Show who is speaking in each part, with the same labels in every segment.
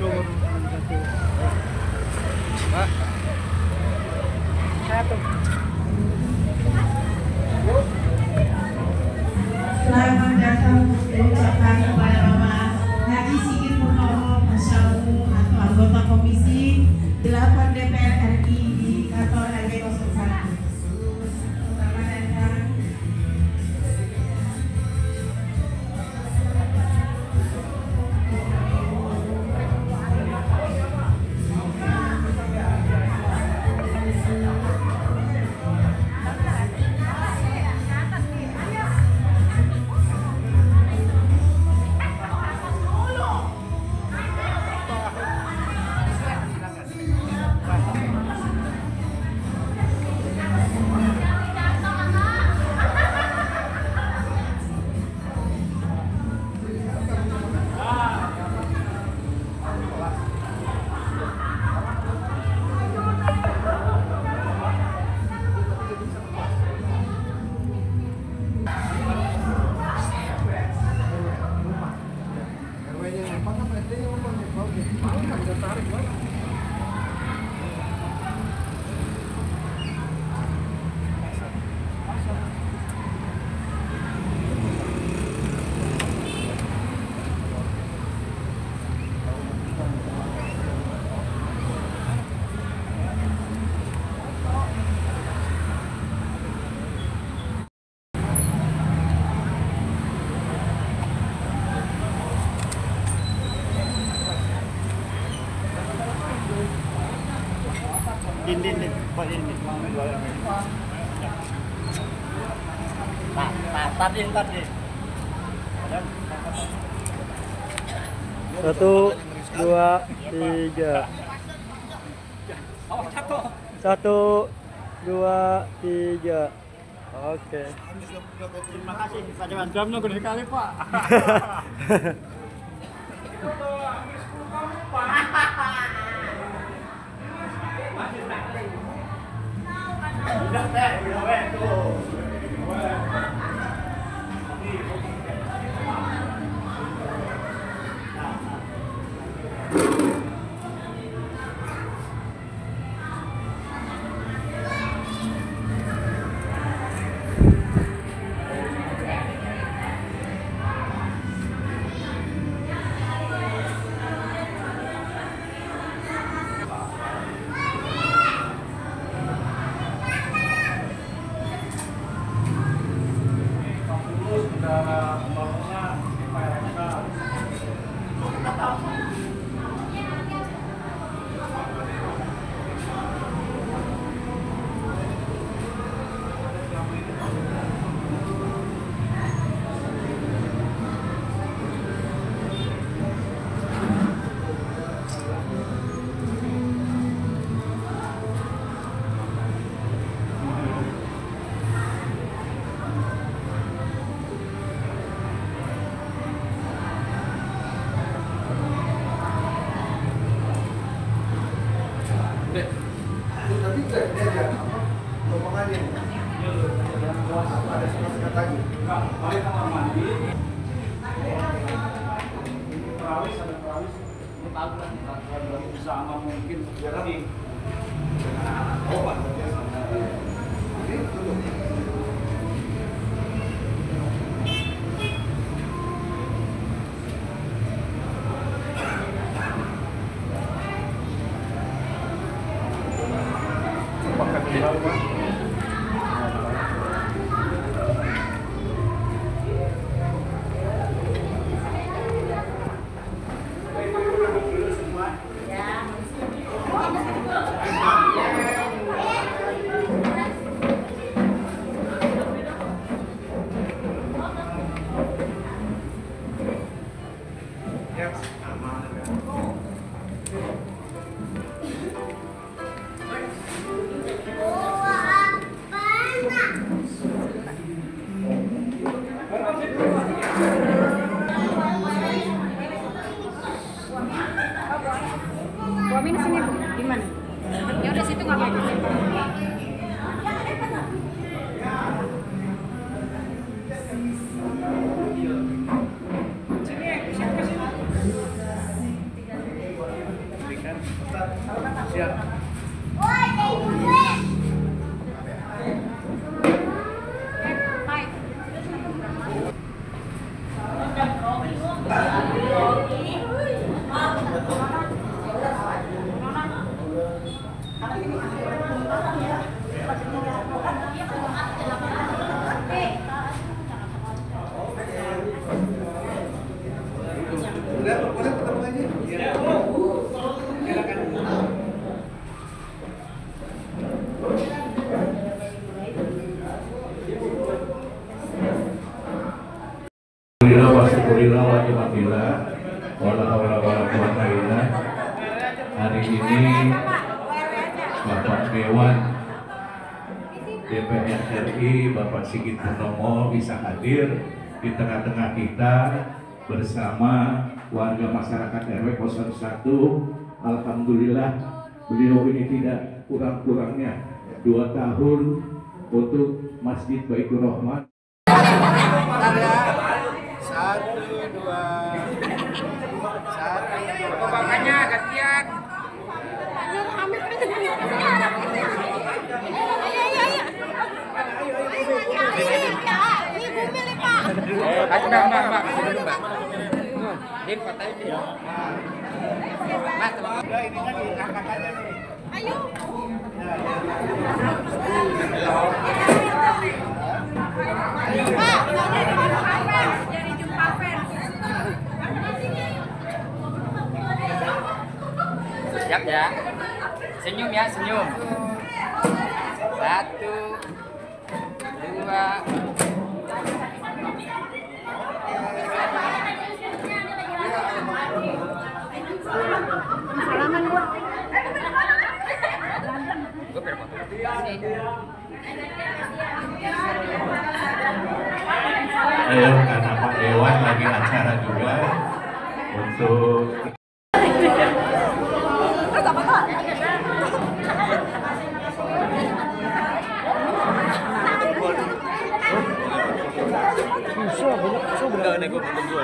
Speaker 1: Pak. Satu.
Speaker 2: Selamat datang diucapkan kepada Bapak Haji Sigit Purnomo Masyawu atau anggota Komisi 8 DPR RI di kantor RW 01. Selamat datang.
Speaker 1: Din, Pak ini. Tadi. Satu, dua, tiga. Satu, dua, tiga. Oke. Terima kasih Pak Dewan. Jam nunggu sekali Pak.
Speaker 3: Tapi ini aja apa potongannya ada sekat lagi. Balik kamar mandi. Ini perawis ada perawis. Ini tahu kan kalau bisa aman mungkin jadi obat ini dulu.
Speaker 4: Suaminya sini di mana? Ya udah situ nggak apa-apa. Sini, siapa sih?
Speaker 3: Siap.
Speaker 5: Hari ini Bapak Dewan DPR RI Bapak Sigit Purnomo bisa hadir di tengah-tengah kita bersama warga masyarakat RW 01. Alhamdulillah beliau ini tidak kurang-kurangnya 2 tahun untuk Masjid Baitur Rahman.
Speaker 3: Makanya gantian. Mbak. Din, patay din. Mas, udah ini kan diangkat aja nih. Ayo.
Speaker 4: Jadi jumpa fans.
Speaker 3: Siap ya. Senyum ya, senyum. 1, 2.
Speaker 4: Salaman gua.
Speaker 5: Ayo, karena Pak Dewan lagi acara juga untuk
Speaker 6: Enggak, nego foto gue.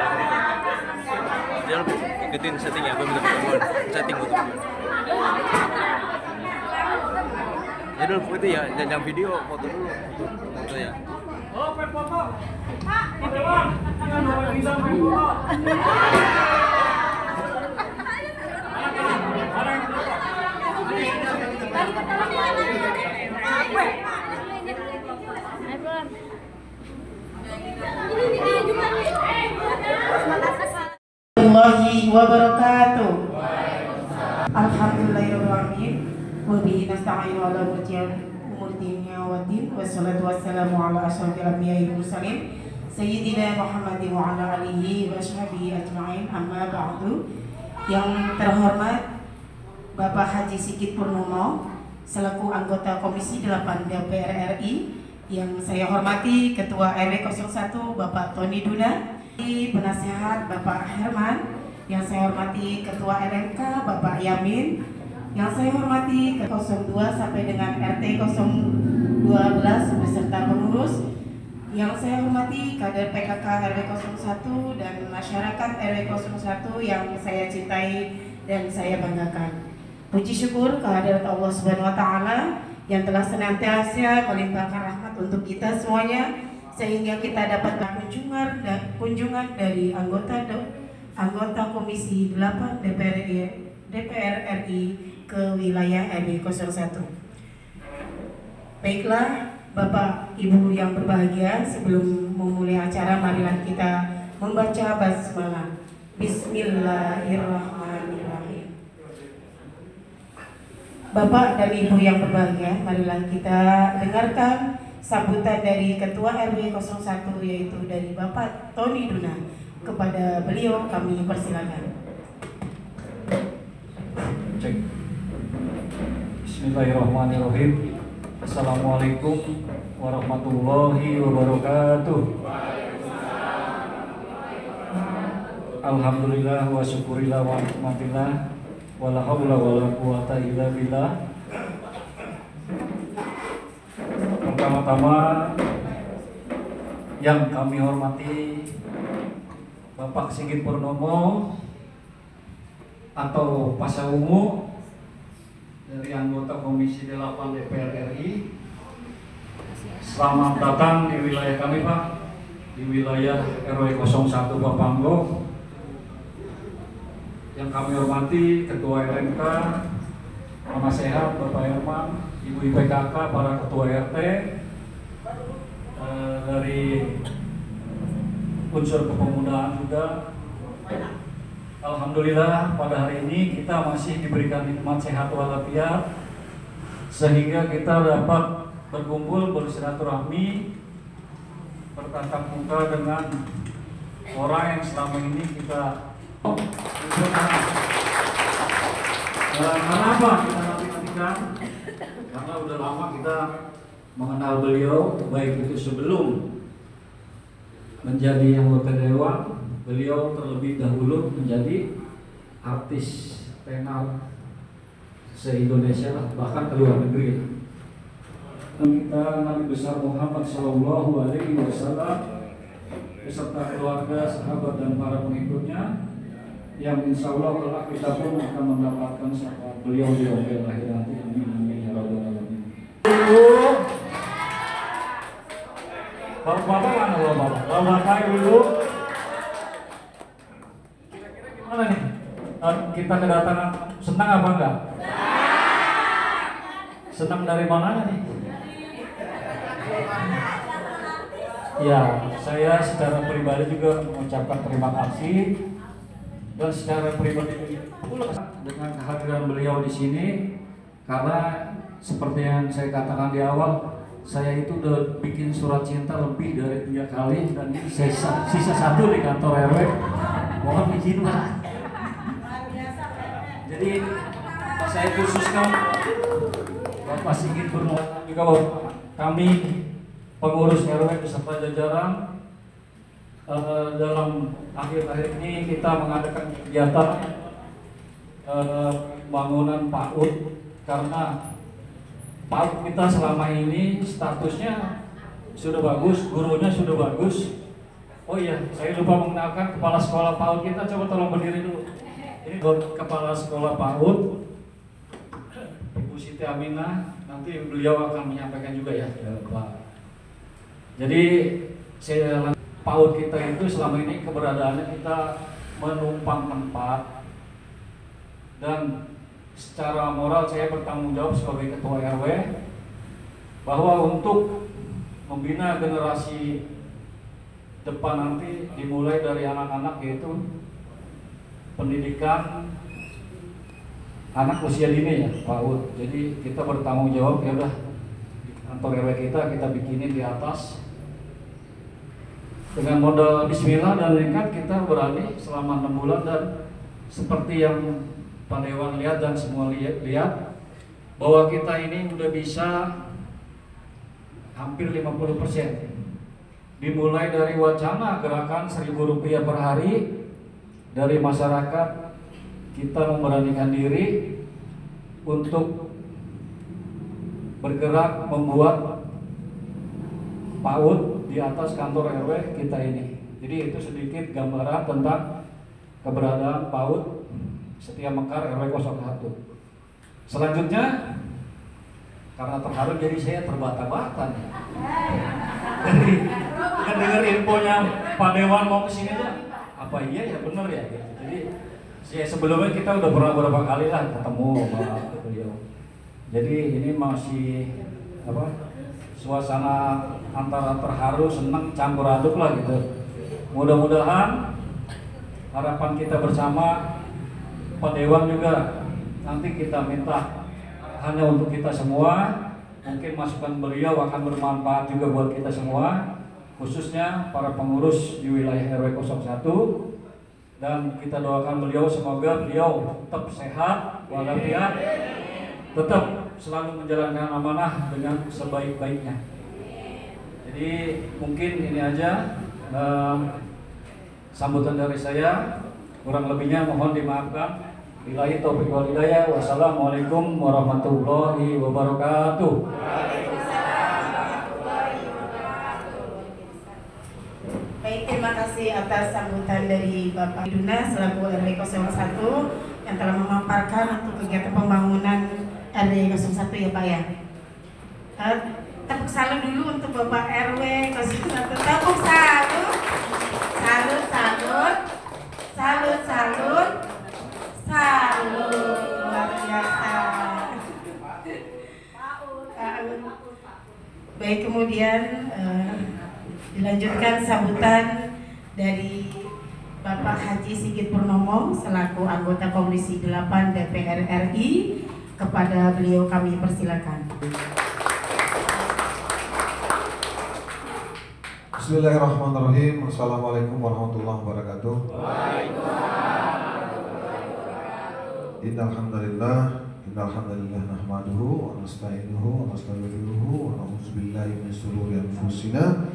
Speaker 6: Jangan gedein settingnya, gue minta foto gue. Setting foto gue. Ya dulu foto ya, jangan video, foto dulu. Foto ya.
Speaker 2: Warahmatullahi wabarakatuh. Alhamdulillahirrahmanirrahim. Wa bihi nasta'inu ala umur dunya wa din. Wassalatu wassalamu ala asyrafil anbiya'i wal mursalin Sayyidina Muhammadin wa ala alihi wa sahbihi ajma'in. Amma ba'du. Yang terhormat Bapak Haji Sigit Purnomo selaku anggota Komisi 8 DPR RI, yang saya hormati Ketua RW 01 Bapak Tony Duna, Penasehat Bapak Herman, yang saya hormati Ketua RMK Bapak Yamin, yang saya hormati ke 02 sampai dengan RT 012 beserta pengurus, yang saya hormati kader PKK RW 01 dan masyarakat RW 01 yang saya cintai dan saya banggakan. Puji syukur kehadirat Allah Subhanahu wa taala yang telah senantiasa melimpahkan rahmat untuk kita semuanya, sehingga kita dapat kunjungan dari anggota Komisi 8 DPR RI ke wilayah RW 01. Baiklah Bapak Ibu yang berbahagia, sebelum memulai acara marilah kita membaca basmalah. Bismillahirrahmanirrahim. Bapak dan Ibu yang berbahagia, marilah kita dengarkan sambutan dari Ketua RW 01 yaitu dari Bapak Tony Duna. Kepada beliau kami persilakan.
Speaker 7: Cek. Bismillahirrahmanirrahim. Assalamualaikum warahmatullahi wabarakatuh. Alhamdulillah wa syukurillah wa nikmatillah wala haula wala quwata illa billah. Pertama-tama yang kami hormati Bapak Sigit Purnomo atau Pasha Ungu dari anggota Komisi 8 DPR RI. Selamat datang di wilayah kami, Pak, di wilayah RW 01 Bapanggo. Yang kami hormati Ketua RMK, Penasehat Bapak Herman, Ibu IPKK, para Ketua RT, dari unsur kepemudaan juga. Alhamdulillah pada hari ini kita masih diberikan nikmat sehat walafiat sehingga kita dapat berkumpul bersilaturahmi bertatap muka dengan orang yang selama ini kita kenapa kita nantikan? Karena udah lama kita mengenal beliau, baik itu sebelum menjadi anggota dewan, beliau terlebih dahulu menjadi artis tenar se-Indonesia, bahkan ke luar negeri. Kita Nabi besar Muhammad Shallallahu Alaihi Wasallam beserta keluarga, sahabat dan para pengikutnya, yang insya Allah kelak kita pun akan mendapatkan syafaat beliau di yaumil akhir nanti. Amin amin ya rabbal alamin. Bapak mana bapak dulu. Kira-kira gimana nih? Kita kedatangan, senang apa enggak? Senang dari mana nih? Ya, saya secara pribadi juga mengucapkan terima kasih dan secara pribadi dengan kehadiran beliau di sini, karena seperti yang saya katakan di awal, saya itu udah bikin surat cinta lebih dari 3 kali dan ini sisa 1 di kantor RW. Mohon izin Pak. Jadi saya khususkan Bapak Sigit Purnomo juga kami pengurus RW beserta jajaran dalam akhir-akhir ini kita mengadakan kegiatan bangunan PAUD, karena PAUD kita selama ini statusnya sudah bagus, gurunya sudah bagus. Oh iya, saya lupa mengenalkan kepala sekolah PAUD kita, coba tolong berdiri dulu. Ini kepala sekolah PAUD, Ibu Siti Aminah, nanti beliau akan menyampaikan juga ya Pak. Jadi PAUD kita itu selama ini keberadaannya kita menumpang tempat, dan secara moral saya bertanggung jawab sebagai ketua RW bahwa untuk membina generasi depan nanti dimulai dari anak-anak, yaitu pendidikan anak usia dini ya PAUD. Jadi kita bertanggung jawab, ya udah kantor RW kita bikinin di atas dengan modal bismillah dan nekat kita berani selama 6 bulan, dan seperti yang Pak Dewan lihat dan semua lihat bahwa kita ini udah bisa hampir 50%. Dimulai dari wacana gerakan Rp1.000 per hari dari masyarakat, kita memberanikan diri untuk bergerak membuat PAUD di atas kantor RW kita ini. Jadi itu sedikit gambaran tentang keberadaan PAUD Setia Mekar RW 01. Selanjutnya, karena terharu jadi saya terbata-bata nih. Jadi dengar infonya Pak Dewan mau kesini tuh, apa iya ya benar ya. Jadi saya sebelumnya kita udah pernah beberapa kali lah ketemu sama beliau. Jadi ini masih suasana antara terharu, senang, campur aduk lah gitu. Mudah-mudahan harapan kita bersama Pak Dewan juga nanti kita minta hanya untuk kita semua, mungkin masukan beliau akan bermanfaat juga buat kita semua, khususnya para pengurus di wilayah RW 01, dan kita doakan beliau semoga beliau tetap sehat walafiat, tetap selalu menjalankan amanah dengan sebaik-baiknya. Jadi mungkin ini aja sambutan dari saya, kurang lebihnya mohon dimaafkan. Billahi taufiq wal hidayah. Wassalamualaikum warahmatullahi wabarakatuh.
Speaker 2: Baik, terima kasih atas sambutan dari Bapak Duna selaku RW 01 yang telah memaparkan untuk kegiatan pembangunan RW 01 ya Pak ya. Tepuk salut dulu untuk Bapak RW 01. Tepuk salut. Salut, salut. Salut, salut. Salut. Luar biasa. Baik, kemudian dilanjutkan sambutan dari Bapak Haji Sigit Purnomo selaku anggota Komisi 8 DPR RI. Kepada beliau kami persilakan.
Speaker 8: Bismillahirrahmanirrahim. Assalamualaikum warahmatullahi wabarakatuh. Innal hamdalillah nahmaduhu wa nasta'inuhu wa nastaghfiruhu wa na'udzu billahi min shururi anfusina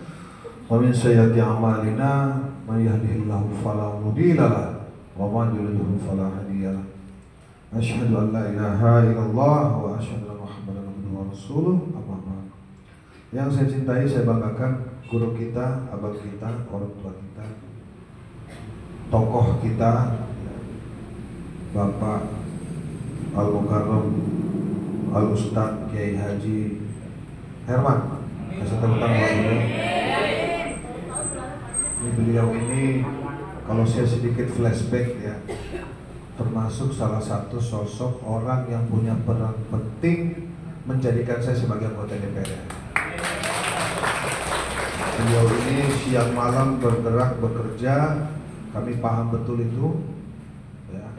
Speaker 8: wa min sayyiati a'malina may yahdihillahu fala mudilla lahu wa man yudlil fala hadiya lahu. Asyhadu an la ilaha illallah wa asyhadu anna Muhammadan abduhu wa rasuluh. Amma ba'd. Yang saya cintai, saya banggakan guru kita, abang kita, orang tua kita, tokoh kita, Bapak Al-Mukarram Al-Ustadz Kiai Haji Herman. Kasih tepuk tangan buat beliau. Ini beliau ini, kalau saya sedikit flashback ya, termasuk salah satu sosok orang yang punya peran penting menjadikan saya sebagai anggota DPR. Beliau ini siang malam bergerak bekerja, kami paham betul itu. Ya.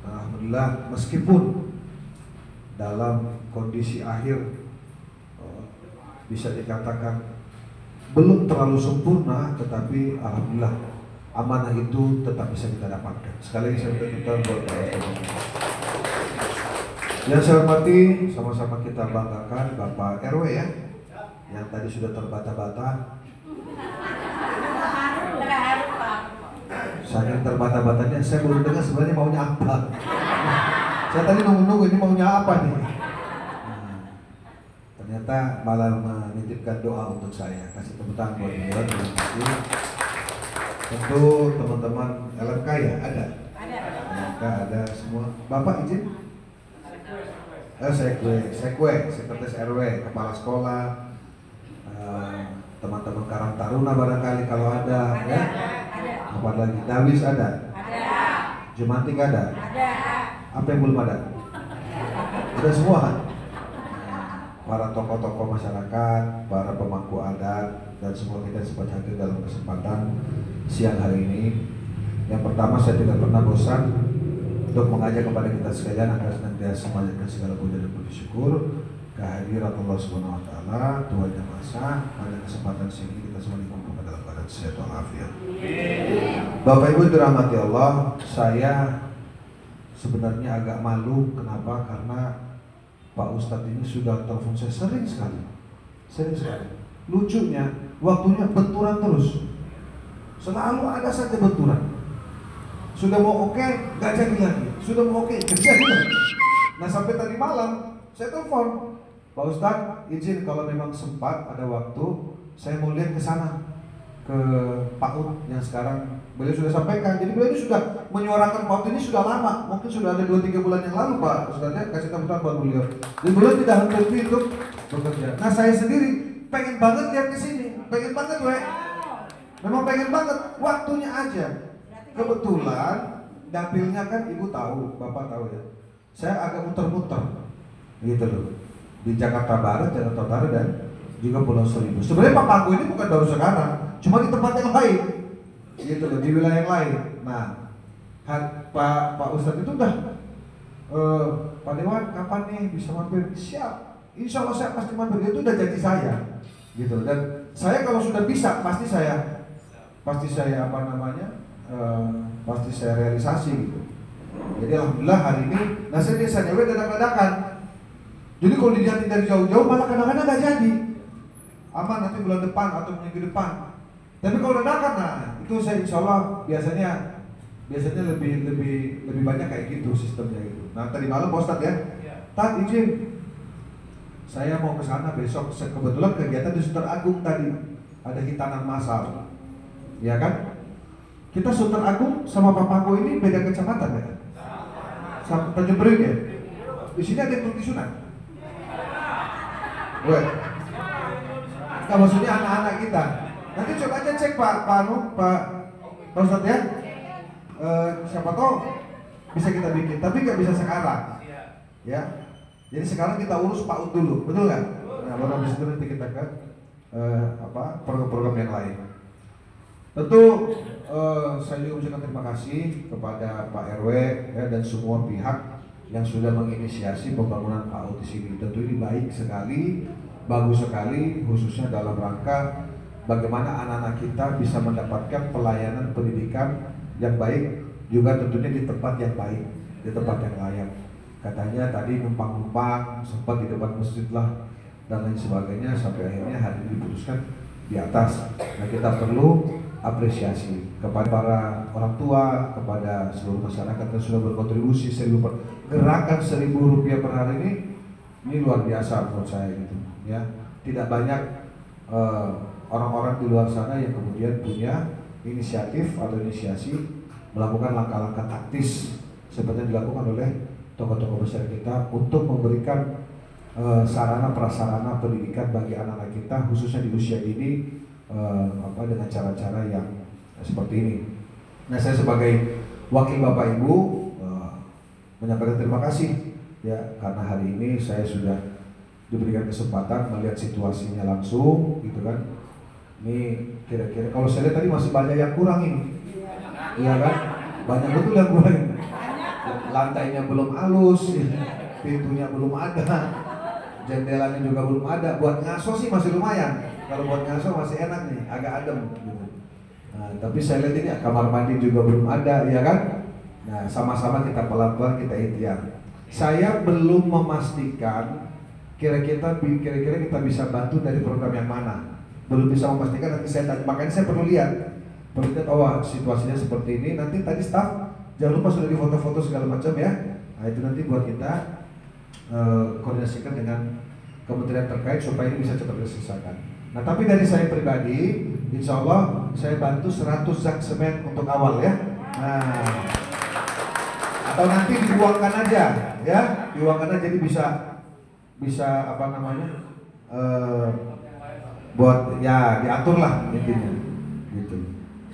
Speaker 8: Alhamdulillah, meskipun dalam kondisi akhir bisa dikatakan belum terlalu sempurna, tetapi alhamdulillah amanah itu tetap bisa kita dapatkan. Sekali lagi saya minta buat yang saya hormati, sama-sama kita banggakan Bapak RW ya, yang tadi sudah terbata-bata. Saking terbata-batanya, saya baru dengar sebenarnya maunya apa. Saya tadi nunggu-nunggu ini maunya apa nih. Ternyata malah menitipkan doa untuk saya. Kasih tepuk tangan buat beliau. Terima kasih. Tentu teman-teman LMK ya ada. LMK ada semua. Bapak izin? Sekwe, sekretaris RW, kepala sekolah, teman-teman Karang Taruna barangkali kalau ada, ya. Apa lagi? Dawis ada? Jumantik ada? Apa yang belum ada? Sudah semua kan? Para tokoh-tokoh masyarakat, para pemangku adat, dan semua kita sempat hadir dalam kesempatan siang hari ini. Yang pertama, saya tidak pernah bosan untuk mengajak kepada kita sekalian agar senantiasa memanjatkan segala puja dan puji syukur kehadirat Allah Subhanahu wa taala, Tuhan Yang Maha Esa. Pada kesempatan sini kita semua dikumpulkan dalam keadaan sehat walafiat. Bapak Ibu dirahmati Allah, saya sebenarnya agak malu. Kenapa? Karena Pak Ustadz ini sudah telepon saya sering sekali. Lucunya, waktunya benturan terus. Selalu ada saja benturan. Sudah mau oke, gak jadi lagi. Sudah mau oke, jadi lagi. Nah sampai tadi malam, saya telepon Pak Ustadz, izin kalau memang sempat ada waktu, saya mau lihat ke sana, ke PAUD yang sekarang beliau sudah sampaikan. Jadi beliau ini sudah menyuarakan PAUD ini sudah lama, mungkin sudah ada 2-3 bulan yang lalu Pak Ustadz, kasih tepuk tangan buat beliau. Dan beliau tidak henti untuk bekerja. Nah saya sendiri pengen banget lihat ke sini, pengen banget memang pengen banget, waktunya aja. Kebetulan dapilnya kan Ibu tahu, Bapak tahu ya. Saya agak muter-muter, gitu loh. Di Jakarta Barat, Jakarta Utara dan juga Pulau Seribu. Sebenarnya Pak Pangku ini bukan baru sekarang, cuma di tempat yang lain, gitu loh, di wilayah yang lain. Nah, Pak Ustadz itu udah, Pak Dewan kapan nih bisa mampir? Siap, insya Allah saya pasti mampir. Itu udah janji saya, gitu. Dan saya kalau sudah bisa pasti saya pasti saya realisasi gitu. Jadi alhamdulillah hari ini, nah saya biasanya dadakan. Jadi kalau dilihatin dari jauh-jauh malah kadang-kadang nggak jadi. Aman nanti bulan depan atau minggu depan. Tapi kalau dadakan, nah itu saya insya Allah biasanya lebih banyak kayak gitu sistemnya gitu. Nah tadi malam Pak Ustadz ya, Tat izin, saya mau ke sana besok. Kebetulan kegiatan di Sunter Agung tadi ada hitanan massal, ya kan? Kita Sunter Agung sama Pak Pangko ini beda kecamatan ya? Sama Tanjung Priok ya? Di sini ada yang belum disunat? Gue. Nah, maksudnya anak-anak kita. Nanti coba aja cek Pak Ustadz ya. Siapa tahu bisa kita bikin, tapi nggak bisa sekarang. Ya. Jadi sekarang kita urus PAUD dulu, betul nggak? Nah, baru habis itu nanti kita ke program-program yang lain. Tentu saya juga ucapkan terima kasih kepada Pak RW ya, dan semua pihak yang sudah menginisiasi pembangunan PAUD di sini. Tentu ini baik sekali, bagus sekali, khususnya dalam rangka bagaimana anak-anak kita bisa mendapatkan pelayanan pendidikan yang baik, juga tentunya di tempat yang baik, di tempat yang layak. Katanya tadi numpang-numpang sempat di depan masjid lah dan lain sebagainya, sampai akhirnya hari ini diputuskan di atas. Nah, kita perlu apresiasi kepada para orang tua, kepada seluruh masyarakat yang sudah berkontribusi. Gerakan Rp1.000 per hari ini luar biasa menurut saya gitu ya. Tidak banyak orang-orang di luar sana yang kemudian punya inisiatif atau inisiasi melakukan langkah-langkah taktis seperti yang dilakukan oleh tokoh-tokoh besar kita untuk memberikan sarana prasarana pendidikan bagi anak-anak kita, khususnya di usia ini dengan cara-cara yang seperti ini. Nah, saya sebagai wakil Bapak Ibu menyampaikan terima kasih ya, karena hari ini saya sudah diberikan kesempatan melihat situasinya langsung gitu kan. Ini kira-kira kalau saya lihat tadi masih banyak yang kurang ini, iya kan? Banyak betul yang kurang. Lantainya belum halus, pintunya belum ada, jendelanya juga belum ada. Buat ngaso sih masih lumayan. Kalau buat ngaso masih enak nih, agak adem gitu. Nah, tapi saya lihat ini kamar mandi juga belum ada, ya kan? Nah, sama-sama kita pelan-pelan kita ikhtiar. Saya belum memastikan kira-kira kita bisa bantu dari program yang mana. Belum bisa memastikan, nanti saya makanya saya perlu lihat. Perlu lihat, oh situasinya seperti ini. Nanti tadi staff jangan lupa sudah di foto-foto segala macam ya. Nah, itu nanti buat kita koordinasikan dengan kementerian terkait supaya ini bisa cepat diselesaikan. Nah, tapi dari saya pribadi, insya Allah saya bantu 100 zak semen untuk awal ya. Nah, atau nanti dibuangkan aja ya, dibuangkan aja, jadi bisa apa namanya buat ya diatur lah intinya gitu.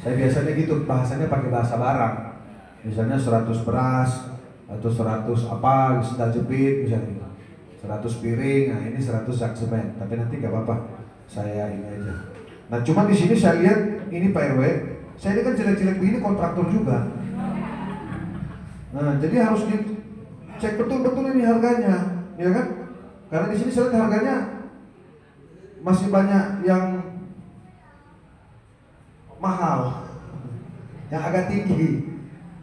Speaker 8: Saya biasanya gitu bahasanya pakai bahasa barang, misalnya 100 beras atau 100 apa sendal jepit misalnya, 100 piring. Nah, ini 100 zak semen, tapi nanti nggak apa-apa, saya ini aja. Nah, cuma di sini saya lihat ini Pak RW, saya ini kan jelek-jelek begini kontraktor juga. Nah, jadi harus dicek betul-betul ini harganya, ya kan? Karena di sini saya lihat harganya masih banyak yang mahal, yang agak tinggi.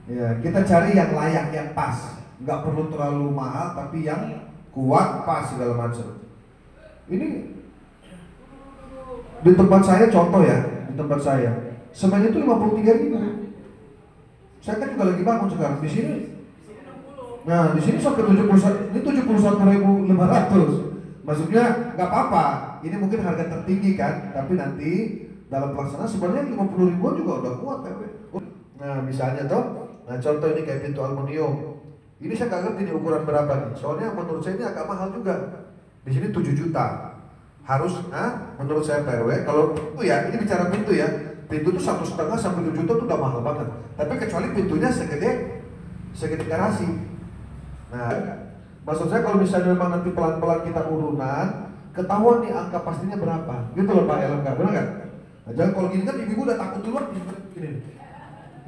Speaker 8: Ya, kita cari yang layak, yang pas, nggak perlu terlalu mahal, tapi yang kuat, pas segala macam. Ini di tempat saya contoh ya, di tempat saya semennya itu 53.000. Saya kan juga lagi bangun sekarang di sini. Nah, di sini sampai 71, ini 71.500. Maksudnya nggak apa-apa. Ini mungkin harga tertinggi kan, tapi nanti dalam pelaksanaan sebenarnya 50.000 juga udah kuat ya. Nah, misalnya toh, nah contoh ini kayak pintu aluminium. Ini saya nggak ngerti di ukuran berapa nih. Soalnya menurut saya ini agak mahal juga. Di sini 7 juta. Harus, menurut saya PRW, kalau pintu ya, ini bicara pintu ya. Pintu tuh 1,5 sampai 2 juta tuh udah mahal banget. Tapi kecuali pintunya segede garasi. Nah, maksud saya kalau misalnya memang nanti pelan-pelan kita urunan, ketahuan nih angka pastinya berapa. Gitu loh Pak LMK, benar nggak? Nah, jangan kalau gini kan ibu-ibu udah takut duluan gini.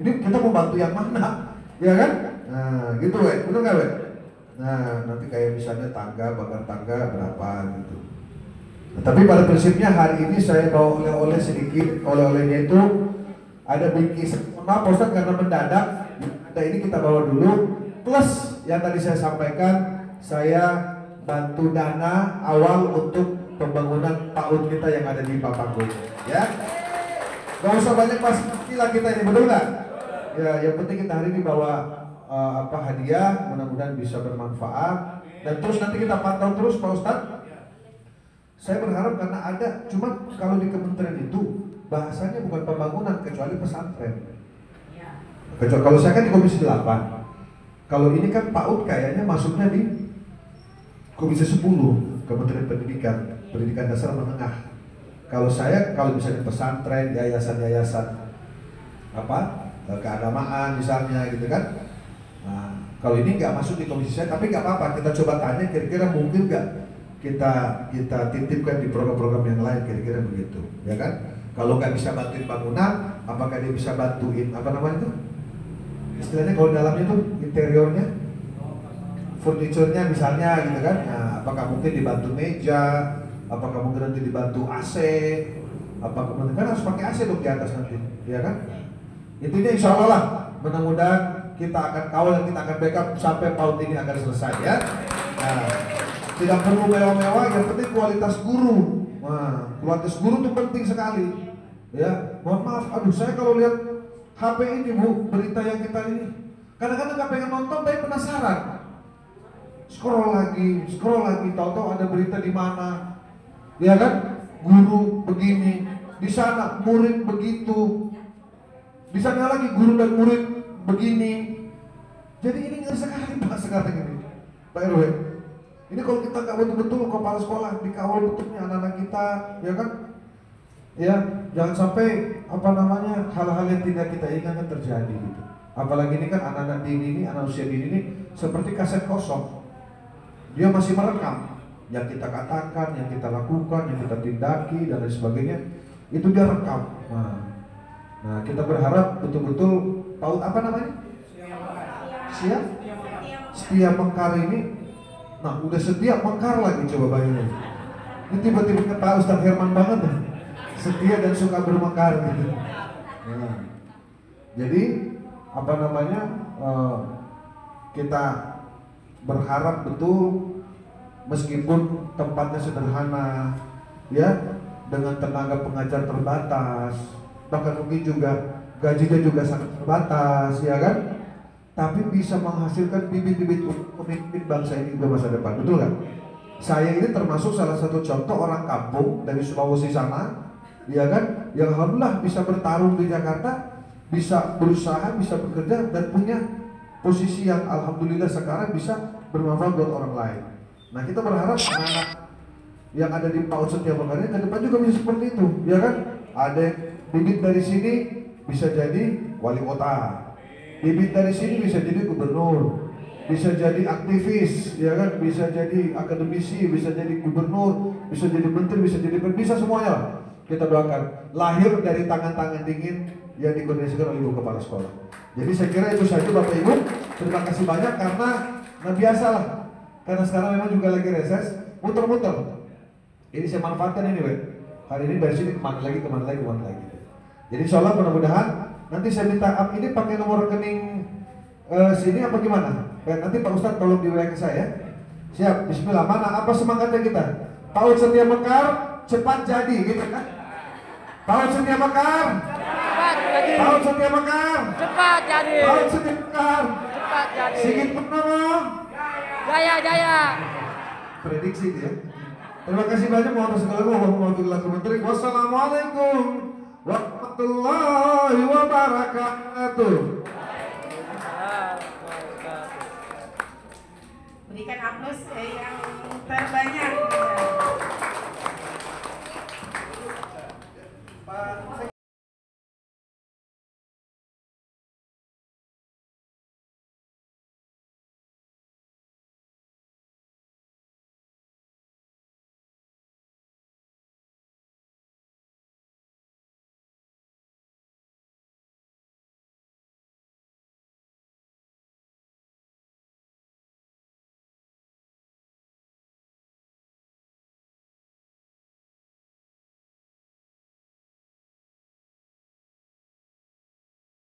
Speaker 8: Ini kita mau bantu yang mana? Ya kan? Nah, gitu weh, benar nggak weh? Nah, nanti kayak misalnya tangga, bakar tangga berapa gitu. Nah, tapi pada prinsipnya hari ini saya bawa oleh-oleh sedikit. Oleh-olehnya itu ada bingkisan. Maaf Pak Ustadz karena mendadak. Nah, ini kita bawa dulu. Plus yang tadi saya sampaikan, saya bantu dana awal untuk pembangunan PAUD kita yang ada di Papago. Ya, gak usah banyak pastilah kita ini, betul nggak? Ya, yang penting kita hari ini bawa hadiah, mudah-mudahan bisa bermanfaat. Dan terus nanti kita pantau terus Pak Ustadz. Saya berharap karena ada, cuma kalau di kementerian itu bahasanya bukan pembangunan kecuali pesantren. Kecuali kalau saya kan di Komisi 8. Kalau ini kan PAUD kayaknya masuknya di Komisi 10 Kementerian Pendidikan. pendidikan dasar menengah. Kalau saya, kalau misalnya pesantren, yayasan-yayasan keagamaan misalnya gitu kan. Nah, kalau ini nggak masuk di komisi saya, tapi nggak apa-apa. Kita coba tanya, kira-kira mungkin nggak kita titipkan di program-program yang lain, kira-kira begitu, ya kan? Kalau nggak bisa bantuin bangunan, apakah dia bisa bantuin apa namanya itu? Istilahnya kalau dalamnya tuh interiornya, furniturnya misalnya gitu kan? Nah, apakah mungkin dibantu meja? Apakah mungkin nanti dibantu AC? Apakah mungkin kan harus pakai AC dong di atas nanti, ya kan? Intinya insya Allah lah, mudah-mudahan kita akan kawal dan kita akan backup sampai PAUD ini akan selesai ya. Nah, tidak perlu mewah-mewah, yang penting kualitas guru. Nah, kualitas guru itu penting sekali. Ya, mohon maaf, aduh saya kalau lihat HP ini Bu, berita yang kita ini, kadang-kadang nggak pengen nonton tapi penasaran. Scroll lagi, tahu-tahu ada berita di mana. Ya kan, guru begini, di sana murid begitu, di sana lagi guru dan murid begini. Jadi ini ngeri sekali Pak sekarang ini, Pak RW. Ini kalau kita nggak betul-betul kepala sekolah dikawal betulnya anak-anak kita, ya kan? Ya, jangan sampai hal-hal yang tidak kita inginkan terjadi gitu. Apalagi ini kan anak-anak dini ini, anak usia dini ini seperti kaset kosong. Dia masih merekam yang kita katakan, yang kita lakukan, yang kita tindaki dan lain sebagainya, itu dia rekam. Nah, kita berharap betul-betul PAUD siap setia mengkar ini. Nah, udah setia mengkar lagi, coba bayangin. Ini tiba-tiba Pak Ustadz Herman banget nih, setia dan suka bermekar gitu. Nah, jadi kita berharap betul. Meskipun tempatnya sederhana, ya, dengan tenaga pengajar terbatas, bahkan mungkin juga gajinya juga sangat terbatas, ya kan? Tapi bisa menghasilkan bibit-bibit pemimpin bangsa ini ke masa depan, betul kan? Saya ini termasuk salah satu contoh orang kampung dari Sulawesi sana, ya kan? Yang alhamdulillah bisa bertarung di Jakarta, bisa berusaha, bisa bekerja dan punya posisi yang alhamdulillah sekarang bisa bermanfaat buat orang lain. Nah, kita berharap anak-anak yang ada di PAUD Setia Mekar ke depan juga bisa seperti itu, ya kan? Ada bibit dari sini bisa jadi wali kota, bibit dari sini bisa jadi gubernur, bisa jadi aktivis, ya kan? Bisa jadi akademisi, bisa jadi gubernur, bisa jadi menteri, bisa jadi bisa semuanya lah. Kita doakan lahir dari tangan-tangan dingin yang dikoordinasikan oleh Ibu Kepala Sekolah. Jadi saya kira itu saja Bapak Ibu. Terima kasih banyak karena biasalah. Karena sekarang memang juga lagi reses, muter-muter. Ini saya manfaatkan ini, hari ini dari sini kemana lagi. Jadi insya Allah mudah-mudahan nanti saya minta ini pakai nomor rekening sini apa gimana? Nanti Pak Ustadz tolong di WA ke saya. Siap, Bismillah. Mana? Apa semangatnya kita? PAUD Setia Mekar cepat jadi, gitu kan? PAUD Setia Mekar cepat jadi. PAUD Setia Mekar cepat jadi. PAUD Setia Mekar cepat jadi. Sigit Purnomo jaya. Prediksi dia. Terima kasih banyak. Wassalamualaikum warahmatullahi wabarakatuh.
Speaker 2: Berikan aplaus yang terbanyak.